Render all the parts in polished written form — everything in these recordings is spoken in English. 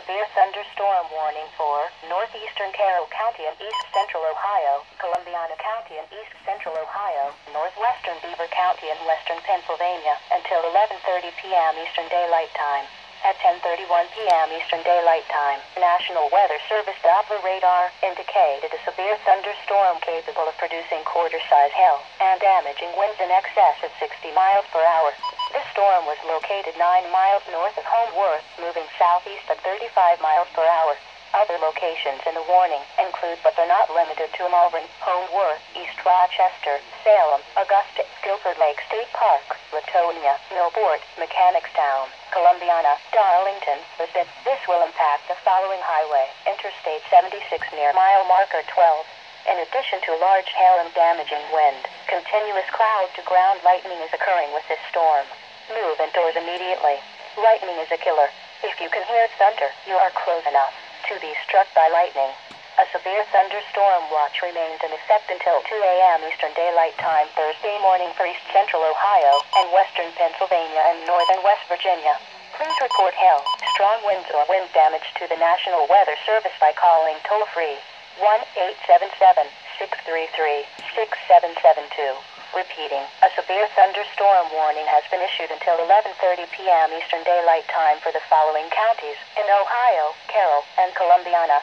severe thunderstorm warning for northeastern Carroll County and east central Ohio, Columbiana County and east central Ohio, northwestern Beaver County and western Pennsylvania, until 11:30 p.m. Eastern Daylight Time. At 10:31 p.m. Eastern Daylight Time, National Weather Service Doppler radar indicated a severe thunderstorm capable of producing quarter-size hail and damaging winds in excess of 60 miles per hour. This storm was located 9 miles north of Homeworth, moving southeast at 35 miles per hour. Other locations in the warning include, but they're not limited to, Malvern, Homeworth, East Rochester, Salem, Augusta, Guilford Lake State Park, Latonia, Millport, Mechanicstown, Columbiana, Darlington, Lisbon. This will impact the following highway: Interstate 76 near mile marker 12. In addition to large hail and damaging wind, continuous cloud-to-ground lightning is occurring with this storm. Move indoors immediately. Lightning is a killer. If you can hear thunder, you are close enough to be struck by lightning. A severe thunderstorm watch remains in effect until 2 a.m. Eastern Daylight Time Thursday morning for east central Ohio and western Pennsylvania and northern West Virginia. Please report hail, strong winds or wind damage to the National Weather Service by calling toll-free 1-877-633-6772. Repeating, a severe thunderstorm warning has been issued until 11:30 p.m. Eastern Daylight Time for the following counties in Ohio, Carroll, and Columbiana.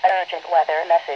An urgent weather message.